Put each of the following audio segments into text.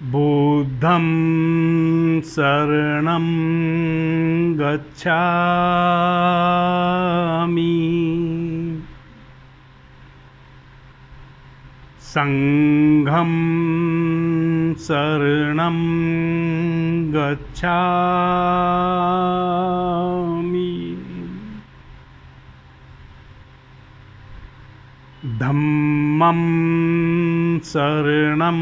बुद्धं शरणं गच्छामि, संघं शरणं गच्छामि, धम्मं शरणं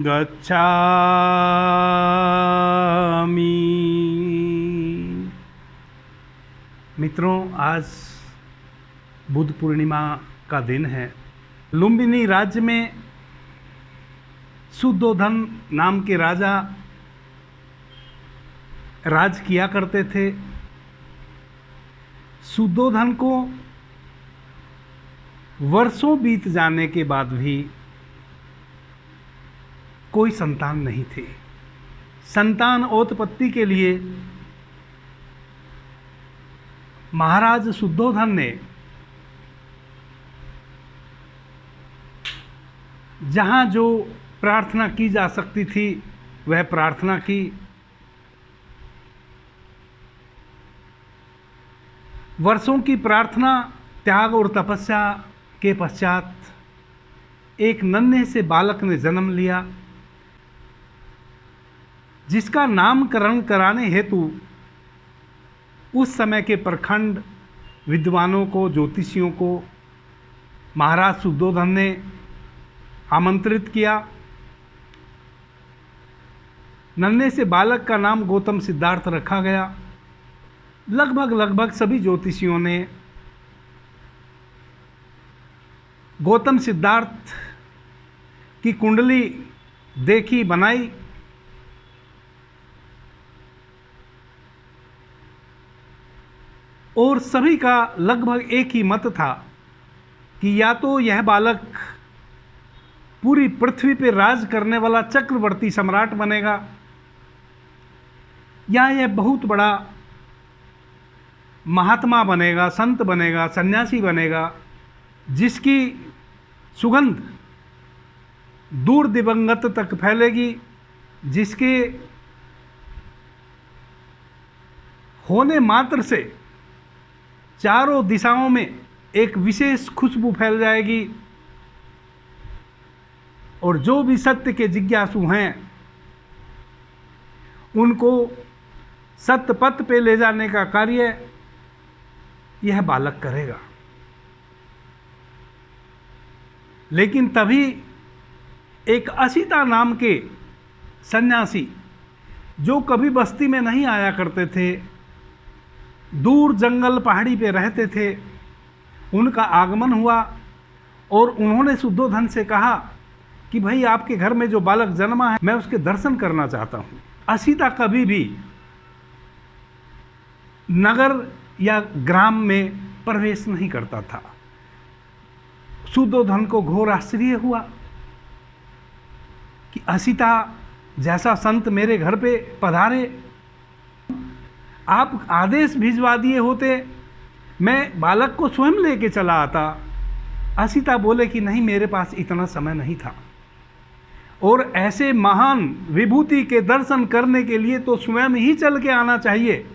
गच्छामि। मित्रों, आज बुद्ध पूर्णिमा का दिन है। लुम्बिनी राज्य में शुद्धोधन नाम के राजा राज किया करते थे। शुद्धोधन को वर्षों बीत जाने के बाद भी कोई संतान नहीं थी। संतान उत्पत्ति के लिए महाराज शुद्धोधन ने जहाँ जो प्रार्थना की जा सकती थी वह प्रार्थना की। वर्षों की प्रार्थना, त्याग और तपस्या के पश्चात एक नन्हे से बालक ने जन्म लिया, जिसका नामकरण कराने हेतु उस समय के प्रखंड विद्वानों को, ज्योतिषियों को महाराज शुद्धोधन ने आमंत्रित किया। नन्हे से बालक का नाम गौतम सिद्धार्थ रखा गया। लगभग सभी ज्योतिषियों ने गौतम सिद्धार्थ की कुंडली देखी, बनाई। और सभी का लगभग एक ही मत था कि या तो यह बालक पूरी पृथ्वी पर राज करने वाला चक्रवर्ती सम्राट बनेगा, या यह बहुत बड़ा महात्मा बनेगा, संत बनेगा, सन्यासी बनेगा, जिसकी सुगंध दूर दिवंगत तक फैलेगी, जिसके होने मात्र से चारों दिशाओं में एक विशेष खुशबू फैल जाएगी, और जो भी सत्य के जिज्ञासु हैं उनको सत्य पथ पे ले जाने का कार्य यह बालक करेगा। लेकिन तभी एक असिता नाम के सन्यासी, जो कभी बस्ती में नहीं आया करते थे, दूर जंगल पहाड़ी पे रहते थे, उनका आगमन हुआ और उन्होंने शुद्धोधन से कहा कि भाई, आपके घर में जो बालक जन्मा है, मैं उसके दर्शन करना चाहता हूँ। असिता कभी भी नगर या ग्राम में प्रवेश नहीं करता था। शुद्धोधन को घोर आश्चर्य हुआ कि असिता जैसा संत मेरे घर पे पधारे, आप आदेश भिजवा दिए होते, मैं बालक को स्वयं लेके चला आता। असिता बोले कि नहीं, मेरे पास इतना समय नहीं था, और ऐसे महान विभूति के दर्शन करने के लिए तो स्वयं ही चल के आना चाहिए।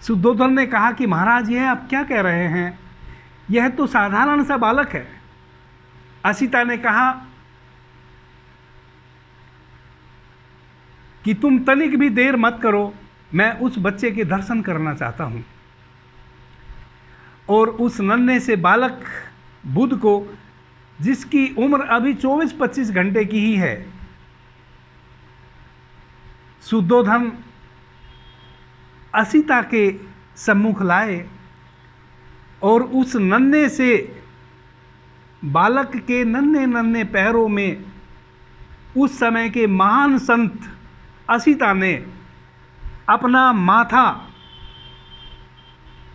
शुद्धोधन ने कहा कि महाराज, यह आप क्या कह रहे हैं, यह तो साधारण सा बालक है। असिता ने कहा कि तुम तनिक भी देर मत करो, मैं उस बच्चे के दर्शन करना चाहता हूं। और उस नन्हे से बालक बुद्ध को, जिसकी उम्र अभी 24-25 घंटे की ही है, शुद्धोधन असिता के सम्मुख लाए और उस नन्हे से बालक के नन्हे नन्हे पैरों में उस समय के महान संत असिता ने अपना माथा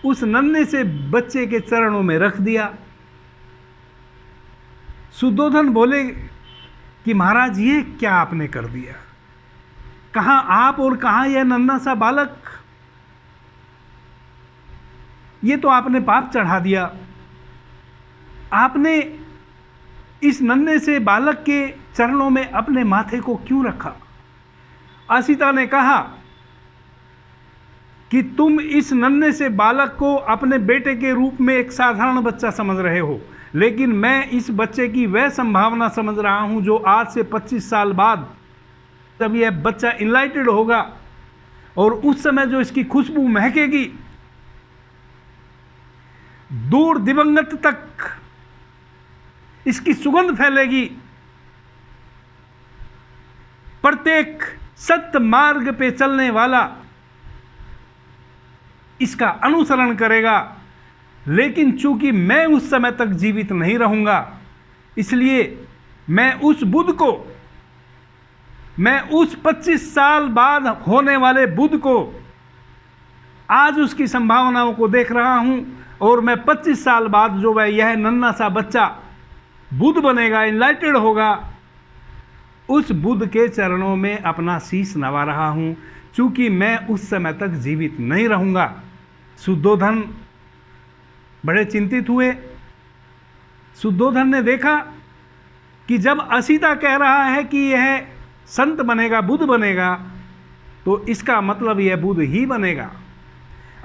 उस नन्हे से बच्चे के चरणों में रख दिया। शुद्धोधन बोले कि महाराज, ये क्या आपने कर दिया, कहाँ आप और कहाँ यह नन्हा सा बालक, ये तो आपने पाप चढ़ा दिया। आपने इस नन्हे से बालक के चरणों में अपने माथे को क्यों रखा? असीता ने कहा कि तुम इस नन्हे से बालक को अपने बेटे के रूप में एक साधारण बच्चा समझ रहे हो, लेकिन मैं इस बच्चे की वह संभावना समझ रहा हूं जो आज से 25 साल बाद, जब यह बच्चा इनलाइटेड होगा और उस समय जो इसकी खुशबू महकेगी, दूर दिवंगत तक इसकी सुगंध फैलेगी, प्रत्येक सत्य मार्ग पे चलने वाला इसका अनुसरण करेगा। लेकिन चूंकि मैं उस समय तक जीवित नहीं रहूंगा, इसलिए मैं उस 25 साल बाद होने वाले बुद्ध को आज उसकी संभावनाओं को देख रहा हूं, और मैं 25 साल बाद जो वह यह नन्हा सा बच्चा बुद्ध बनेगा, इनलाइटेड होगा, उस बुद्ध के चरणों में अपना शीश नवा रहा हूं, चूंकि मैं उस समय तक जीवित नहीं रहूंगा। शुद्धोधन बड़े चिंतित हुए। शुद्धोधन ने देखा कि जब असीता कह रहा है कि यह संत बनेगा, बुद्ध बनेगा, तो इसका मतलब यह बुद्ध ही बनेगा।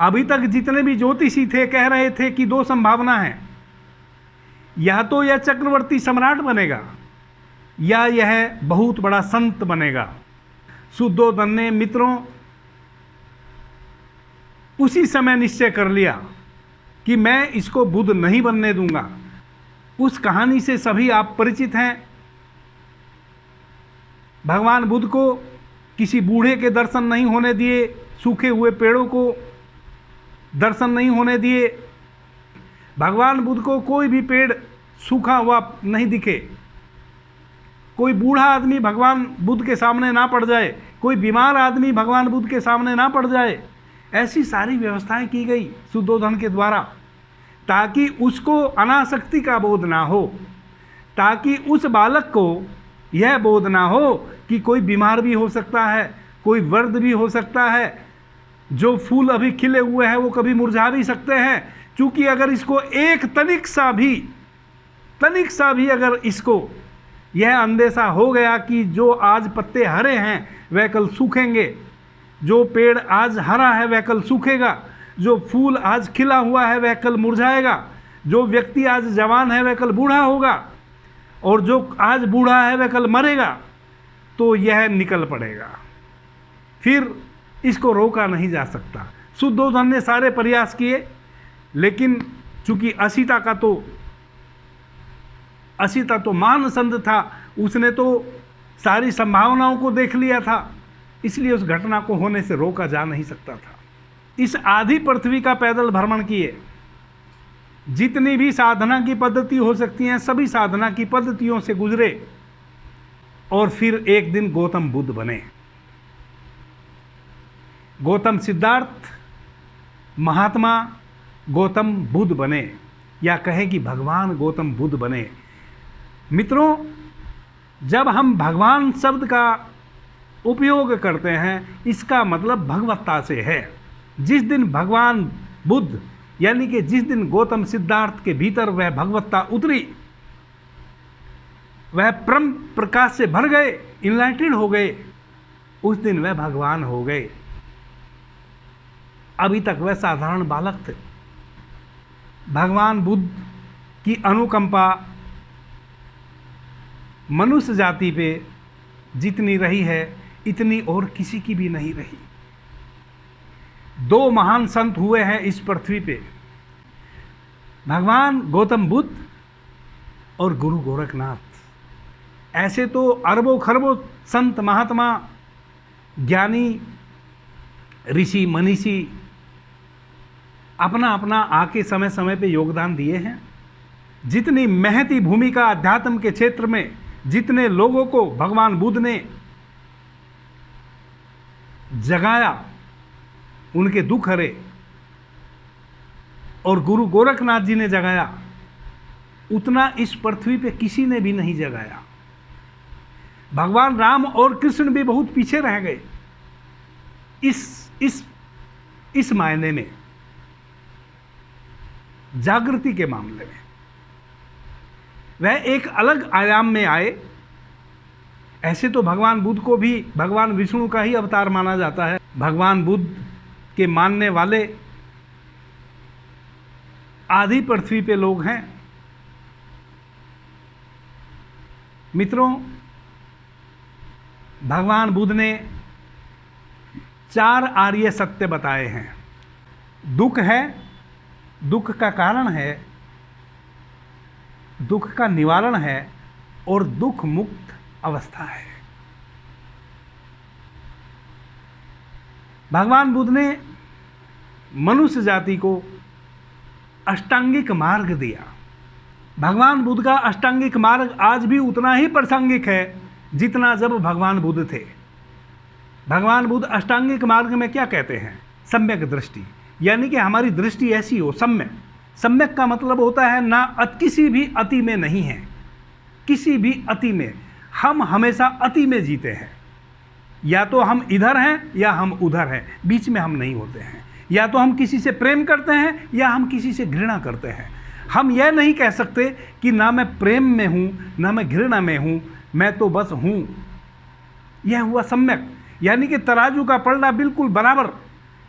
अभी तक जितने भी ज्योतिषी थे कह रहे थे कि 2 संभावना है, या तो यह चक्रवर्ती सम्राट बनेगा या यह बहुत बड़ा संत बनेगा। शुद्धोधन ने मित्रों उसी समय निश्चय कर लिया कि मैं इसको बुद्ध नहीं बनने दूंगा। उस कहानी से सभी आप परिचित हैं। भगवान बुद्ध को किसी बूढ़े के दर्शन नहीं होने दिए, सूखे हुए पेड़ों को दर्शन नहीं होने दिए। भगवान बुद्ध को कोई भी पेड़ सूखा हुआ नहीं दिखे, कोई बूढ़ा आदमी भगवान बुद्ध के सामने ना पड़ जाए, कोई बीमार आदमी भगवान बुद्ध के सामने ना पड़ जाए। ऐसी सारी व्यवस्थाएं की गई शुद्धोधन के द्वारा, ताकि उसको अनासक्ति का बोध ना हो, ताकि उस बालक को यह बोध ना हो कि कोई बीमार भी हो सकता है, कोई वर्द भी हो सकता है, जो फूल अभी खिले हुए हैं वो कभी मुरझा भी सकते हैं। क्योंकि अगर इसको एक तनिक सा भी अगर इसको यह अंदेशा हो गया कि जो आज पत्ते हरे हैं वह कल सूखेंगे, जो पेड़ आज हरा है वह कल सूखेगा, जो फूल आज खिला हुआ है वह कल मुरझाएगा, जो व्यक्ति आज जवान है वह कल बूढ़ा होगा, और जो आज बूढ़ा है वह कल मरेगा, तो यह निकल पड़ेगा, फिर इसको रोका नहीं जा सकता। शुद्धोधन ने सारे प्रयास किए, लेकिन चूंकि असीता तो महान संत था, उसने तो सारी संभावनाओं को देख लिया था, इसलिए उस घटना को होने से रोका जा नहीं सकता था। इस आधी पृथ्वी का पैदल भ्रमण किए, जितनी भी साधना की पद्धति हो सकती हैं सभी साधना की पद्धतियों से गुजरे, और फिर एक दिन गौतम बुद्ध बने। गौतम सिद्धार्थ महात्मा गौतम बुद्ध बने, या कहें कि भगवान गौतम बुद्ध बने। मित्रों, जब हम भगवान शब्द का उपयोग करते हैं, इसका मतलब भगवत्ता से है। जिस दिन भगवान बुद्ध यानी कि जिस दिन गौतम सिद्धार्थ के भीतर वह भगवत्ता उतरी, वह परम प्रकाश से भर गए, इनलाइटेड हो गए, उस दिन वह भगवान हो गए। अभी तक वह साधारण बालक थे। भगवान बुद्ध की अनुकंपा मनुष्य जाति पे जितनी रही है इतनी और किसी की भी नहीं रही। 2 महान संत हुए हैं इस पृथ्वी पे, भगवान गौतम बुद्ध और गुरु गोरखनाथ। ऐसे तो अरबों खरबों संत महात्मा ज्ञानी ऋषि मनीषी अपना अपना आके समय समय पे योगदान दिए हैं। जितनी महती भूमिका अध्यात्म के क्षेत्र में जितने लोगों को भगवान बुद्ध ने जगाया, उनके दुख हरे, और गुरु गोरखनाथ जी ने जगाया, उतना इस पृथ्वी पे किसी ने भी नहीं जगाया। भगवान राम और कृष्ण भी बहुत पीछे रह गए इस मायने में, जागृति के मामले में। वह एक अलग आयाम में आए। ऐसे तो भगवान बुद्ध को भी भगवान विष्णु का ही अवतार माना जाता है। भगवान बुद्ध के मानने वाले आधी पृथ्वी पे लोग हैं। मित्रों, भगवान बुद्ध ने 4 आर्य सत्य बताए हैं। दुख है, दुख का कारण है, दुख का निवारण है और दुख मुक्त अवस्था है। भगवान बुद्ध ने मनुष्य जाति को अष्टांगिक मार्ग दिया। भगवान बुद्ध का अष्टांगिक मार्ग आज भी उतना ही प्रासंगिक है जितना जब भगवान बुद्ध थे। भगवान बुद्ध अष्टांगिक मार्ग में क्या कहते हैं? सम्यक दृष्टि, यानी कि हमारी दृष्टि ऐसी हो, सम्यक। सम्यक का मतलब होता है ना किसी भी अति में नहीं है, किसी भी अति में। हम हमेशा अति में जीते हैं, या तो हम इधर हैं या हम उधर हैं, बीच में हम नहीं होते हैं। या तो हम किसी से प्रेम करते हैं या हम किसी से घृणा करते हैं। हम यह नहीं कह सकते कि ना मैं प्रेम में हूँ ना मैं घृणा में हूँ, मैं तो बस हूँ। यह हुआ सम्यक, यानी कि तराजू का पलड़ा बिल्कुल बराबर,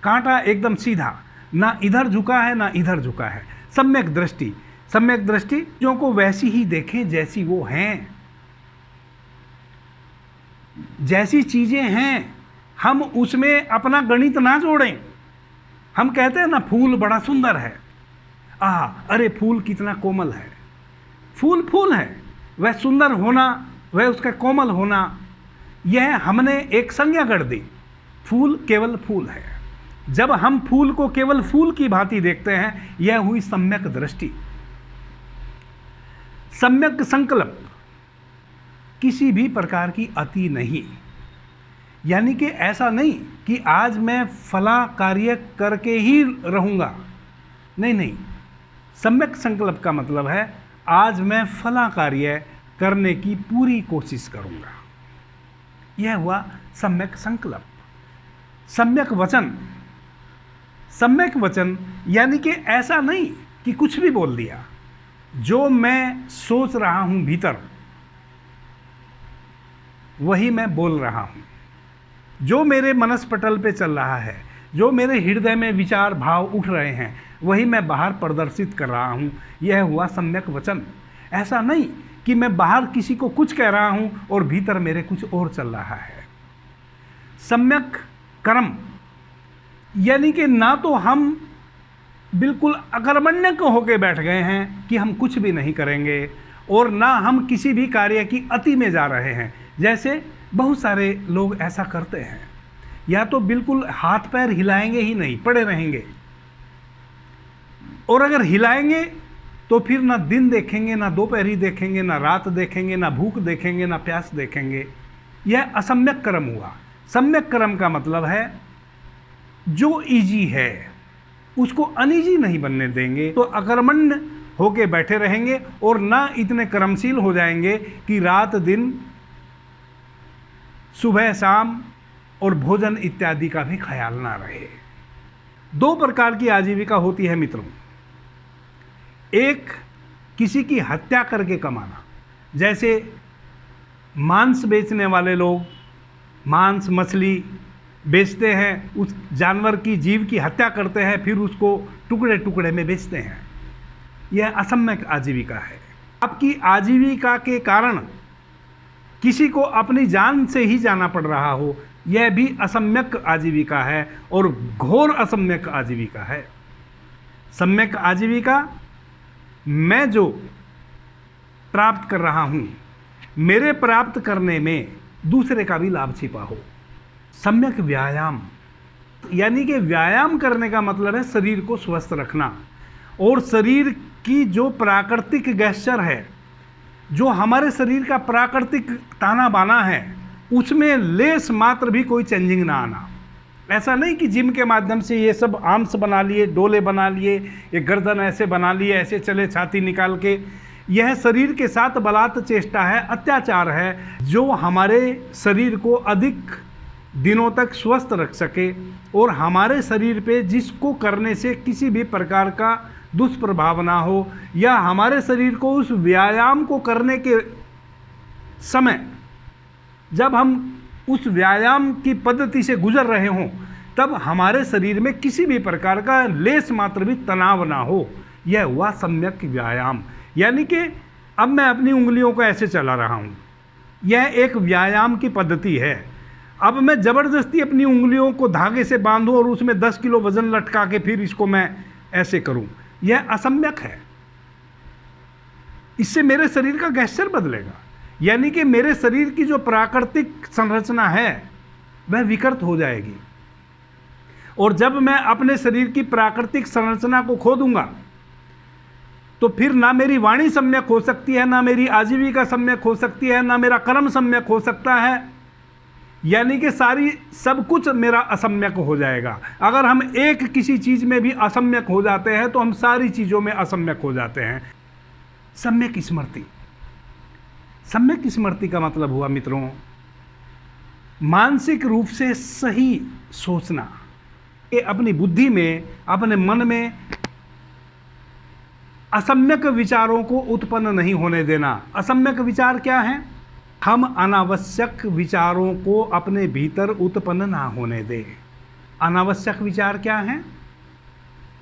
कांटा एकदम सीधा, ना इधर झुका है ना इधर झुका है। सम्यक दृष्टि। सम्यक दृष्टि जो को वैसी ही देखें जैसी वो हैं, जैसी चीज़ें हैं, हम उसमें अपना गणित ना जोड़ें। हम कहते हैं ना फूल बड़ा सुंदर है, अरे फूल कितना कोमल है। फूल फूल है, वह सुंदर होना, वह उसका कोमल होना, यह हमने एक संज्ञा कर दी। फूल केवल फूल है। जब हम फूल को केवल फूल की भांति देखते हैं, यह हुई सम्यक दृष्टि। सम्यक संकल्प, किसी भी प्रकार की अति नहीं, यानी कि ऐसा नहीं कि आज मैं फला कार्य करके ही रहूँगा। नहीं नहीं, सम्यक संकल्प का मतलब है आज मैं फला कार्य करने की पूरी कोशिश करूँगा। यह हुआ सम्यक संकल्प। सम्यक वचन। सम्यक वचन यानी कि ऐसा नहीं कि कुछ भी बोल दिया। जो मैं सोच रहा हूँ भीतर, वही मैं बोल रहा हूँ। जो मेरे मनस्पटल पे चल रहा है, जो मेरे हृदय में विचार भाव उठ रहे हैं, वही मैं बाहर प्रदर्शित कर रहा हूँ। यह हुआ सम्यक वचन। ऐसा नहीं कि मैं बाहर किसी को कुछ कह रहा हूँ और भीतर मेरे कुछ और चल रहा है। सम्यक कर्म, यानी कि ना तो हम बिल्कुल अकर्मण्य होकर बैठ गए हैं कि हम कुछ भी नहीं करेंगे, और ना हम किसी भी कार्य की अति में जा रहे हैं। जैसे बहुत सारे लोग ऐसा करते हैं, या तो बिल्कुल हाथ पैर हिलाएंगे ही नहीं, पड़े रहेंगे, और अगर हिलाएंगे तो फिर ना दिन देखेंगे, ना दोपहरी देखेंगे, ना रात देखेंगे, ना भूख देखेंगे, ना प्यास देखेंगे। यह असम्यक कर्म हुआ। सम्यक कर्म का मतलब है जो इजी है उसको अनिजी नहीं बनने देंगे, तो अकर्मण्य होके बैठे रहेंगे, और ना इतने कर्मशील हो जाएंगे कि रात दिन सुबह शाम और भोजन इत्यादि का भी ख्याल ना रहे। 2 प्रकार की आजीविका होती है मित्रों। एक, किसी की हत्या करके कमाना। जैसे मांस बेचने वाले लोग मांस मछली बेचते हैं, उस जानवर की जीव की हत्या करते हैं, फिर उसको टुकड़े टुकड़े में बेचते हैं। यह असम्यक आजीविका है। आपकी आजीविका के कारण किसी को अपनी जान से ही जाना पड़ रहा हो, यह भी असम्यक आजीविका है, और घोर असम्यक आजीविका है। सम्यक आजीविका, मैं जो प्राप्त कर रहा हूँ, मेरे प्राप्त करने में दूसरे का भी लाभ छिपा हो। सम्यक व्यायाम, यानी कि व्यायाम करने का मतलब है शरीर को स्वस्थ रखना, और शरीर की जो प्राकृतिक गैस्चर है, जो हमारे शरीर का प्राकृतिक ताना बाना है, उसमें लेस मात्र भी कोई चेंजिंग ना आना। ऐसा नहीं कि जिम के माध्यम से ये सब आर्म्स बना लिए, डोले बना लिए, ये गर्दन ऐसे बना लिए, ऐसे चले छाती निकाल के। यह शरीर के साथ बलात् चेष्टा है, अत्याचार है, जो हमारे शरीर को अधिक दिनों तक स्वस्थ रख सके और हमारे शरीर पे जिसको करने से किसी भी प्रकार का दुष्प्रभाव ना हो, या हमारे शरीर को उस व्यायाम को करने के समय जब हम उस व्यायाम की पद्धति से गुजर रहे हों तब हमारे शरीर में किसी भी प्रकार का लेस मात्र भी तनाव ना हो। यह हुआ सम्यक व्यायाम। यानी कि अब मैं अपनी उंगलियों को ऐसे चला रहा हूँ, यह एक व्यायाम की पद्धति है। अब मैं ज़बरदस्ती अपनी उंगलियों को धागे से बांधूं और उसमें 10 किलो वजन लटका के फिर इसको मैं ऐसे करूं, यह असम्यक है। इससे मेरे शरीर का गैस्चर बदलेगा, यानी कि मेरे शरीर की जो प्राकृतिक संरचना है वह विकृत हो जाएगी। और जब मैं अपने शरीर की प्राकृतिक संरचना को खो दूंगा तो फिर ना मेरी वाणी सम्यक हो सकती है, ना मेरी आजीविका सम्यक हो सकती है, ना मेरा कर्म सम्यक हो सकता है। यानी कि सब कुछ मेरा असम्यक हो जाएगा। अगर हम एक किसी चीज़ में भी असम्यक हो जाते हैं तो हम सारी चीज़ों में असम्यक हो जाते हैं। सम्यक स्मृति, सम्यक स्मृति का मतलब हुआ मित्रों मानसिक रूप से सही सोचना, कि अपनी बुद्धि में, अपने मन में असम्यक विचारों को उत्पन्न नहीं होने देना। असम्यक विचार क्या है? हम अनावश्यक विचारों को अपने भीतर उत्पन्न ना होने दें। अनावश्यक विचार क्या है?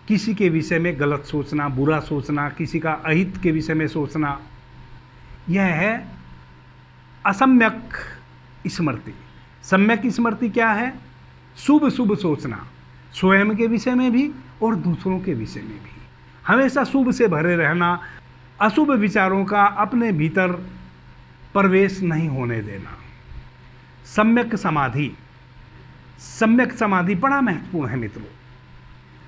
किसी के विषय में गलत सोचना, बुरा सोचना, किसी का अहित के विषय में सोचना, यह है असम्यक स्मृति। सम्यक स्मृति क्या है? शुभ शुभ सोचना, स्वयं के विषय में भी और दूसरों के विषय में भी। हमेशा शुभ से भरे रहना, अशुभ विचारों का अपने भीतर प्रवेश नहीं होने देना। सम्यक समाधि, सम्यक समाधि बड़ा महत्वपूर्ण है मित्रों।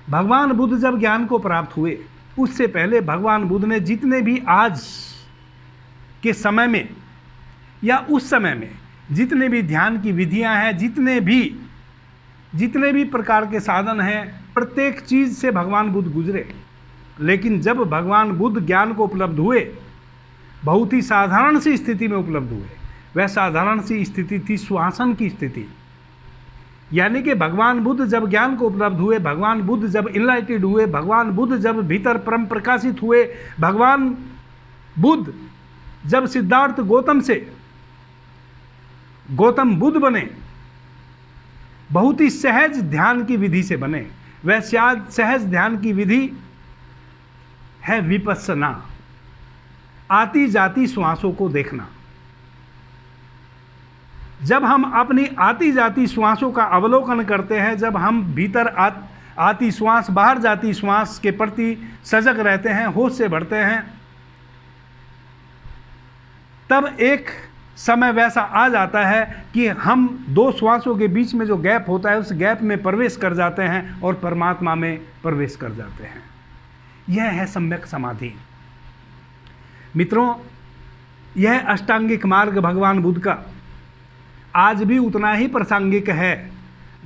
भगवान बुद्ध जब ज्ञान को प्राप्त हुए उससे पहले भगवान बुद्ध ने जितने भी आज के समय में या उस समय में जितने भी ध्यान की विधियां हैं, जितने भी प्रकार के साधन हैं, प्रत्येक चीज़ से भगवान बुद्ध गुजरे। लेकिन जब भगवान बुद्ध ज्ञान को उपलब्ध हुए, बहुत ही साधारण सी स्थिति में उपलब्ध हुए। वह साधारण सी स्थिति थी सुहासन की स्थिति। यानी कि भगवान बुद्ध जब ज्ञान को उपलब्ध हुए, भगवान बुद्ध जब इनलाइटेड हुए, भगवान बुद्ध जब भीतर परम प्रकाशित हुए, भगवान बुद्ध जब सिद्धार्थ गौतम से गौतम बुद्ध बने, बहुत ही सहज ध्यान की विधि से बने। वह सहज ध्यान की विधि है विपस्सना, आती जाती श्वासों को देखना। जब हम अपनी आती जाती श्वासों का अवलोकन करते हैं, जब हम भीतर आती श्वास बाहर जाती श्वास के प्रति सजग रहते हैं, होश से बढ़ते हैं, तब एक समय वैसा आ जाता है कि हम दो श्वासों के बीच में जो गैप होता है उस गैप में प्रवेश कर जाते हैं और परमात्मा में प्रवेश कर जाते हैं। यह है सम्यक समाधि। मित्रों, यह अष्टांगिक मार्ग भगवान बुद्ध का आज भी उतना ही प्रासंगिक है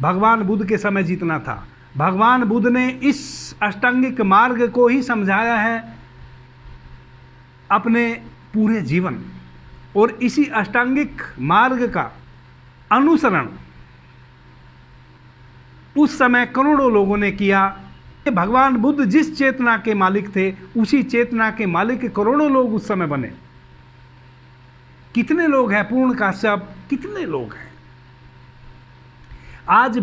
भगवान बुद्ध के समय जितना था। भगवान बुद्ध ने इस अष्टांगिक मार्ग को ही समझाया है अपने पूरे जीवन, और इसी अष्टांगिक मार्ग का अनुसरण उस समय करोड़ों लोगों ने किया। भगवान बुद्ध जिस चेतना के मालिक थे उसी चेतना के मालिक करोड़ों लोग उस समय बने। कितने लोग हैं? पूर्ण काश्यप कितने लोग हैं? आज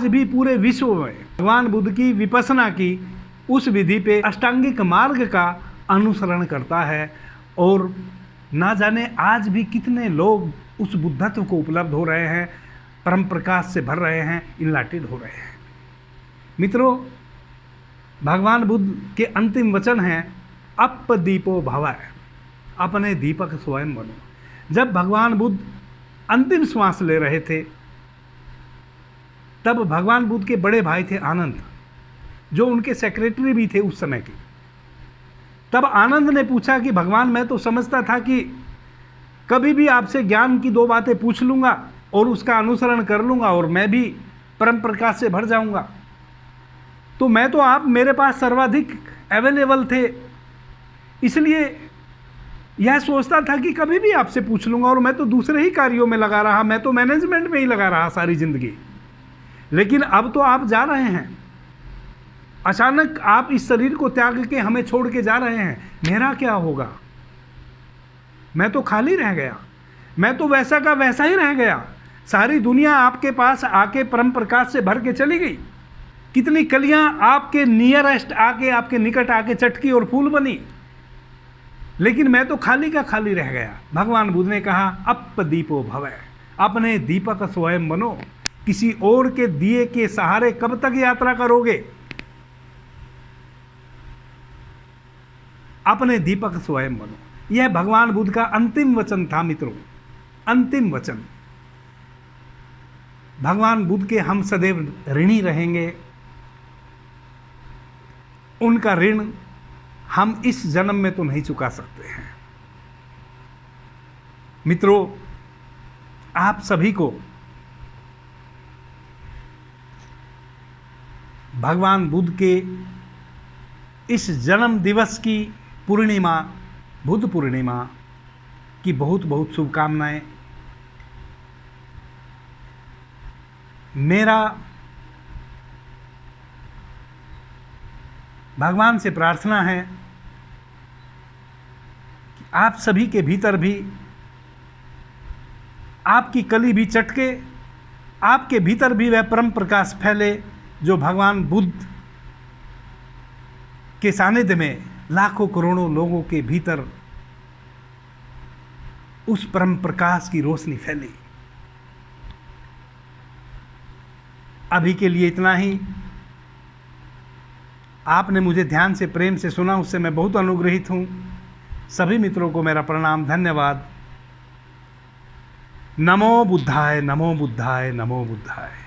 भी पूरे विश्व में भगवान बुद्ध की विपස්සना की उस विधि पे अष्टांगिक मार्ग का अनुसरण करता है, और ना जाने आज भी कितने लोग उस बुद्धत्व को उपलब्ध हो रहे हैं, परम प्रकाश से भर रहे हैं, इनलाइटेड हो रहे हैं। मित्रों, भगवान बुद्ध के अंतिम वचन हैं अपदीपो भव, अपने दीपक स्वयं बनो। जब भगवान बुद्ध अंतिम श्वास ले रहे थे तब भगवान बुद्ध के बड़े भाई थे आनंद, जो उनके सेक्रेटरी भी थे उस समय के। तब आनंद ने पूछा कि भगवान, मैं तो समझता था कि कभी भी आपसे ज्ञान की दो बातें पूछ लूँगा और उसका अनुसरण कर लूँगा और मैं भी परम प्रकाश से भर जाऊँगा, तो मैं तो आप मेरे पास सर्वाधिक अवेलेबल थे, इसलिए यह सोचता था कि कभी भी आपसे पूछ लूँगा, और मैं तो दूसरे ही कार्यों में लगा रहा, मैं तो मैनेजमेंट में ही लगा रहा सारी ज़िंदगी। लेकिन अब तो आप जा रहे हैं, अचानक आप इस शरीर को त्याग के हमें छोड़ के जा रहे हैं, मेरा क्या होगा? मैं तो खाली रह गया, मैं तो वैसा का वैसा ही रह गया। सारी दुनिया आपके पास आके परम प्रकाश से भर के चली गई। कितनी कलियां आपके नियरेस्ट आके, आपके निकट आके चटकी और फूल बनी, लेकिन मैं तो खाली का खाली रह गया। भगवान बुद्ध ने कहा, अप दीपो भवः, अपने दीपक स्वयं बनो। किसी और के दिए के सहारे कब तक यात्रा करोगे? अपने दीपक स्वयं बनो। यह भगवान बुद्ध का अंतिम वचन था मित्रों, अंतिम वचन। भगवान बुद्ध के हम सदैव ऋणी रहेंगे। उनका ऋण हम इस जन्म में तो नहीं चुका सकते हैं। मित्रों, आप सभी को भगवान बुद्ध के इस जन्म दिवस की पूर्णिमा, बुद्ध पूर्णिमा की बहुत बहुत शुभकामनाएं। मेरा भगवान से प्रार्थना है कि आप सभी के भीतर भी, आपकी कली भी चटके, आपके भीतर भी वह परम प्रकाश फैले जो भगवान बुद्ध के सानिध्य में लाखों करोड़ों लोगों के भीतर उस परम प्रकाश की रोशनी फैली। अभी के लिए इतना ही। आपने मुझे ध्यान से, प्रेम से सुना, उससे मैं बहुत अनुग्रहित हूँ। सभी मित्रों को मेरा प्रणाम, धन्यवाद। नमो बुद्धाय, नमो बुद्धाय, नमो बुद्धाय।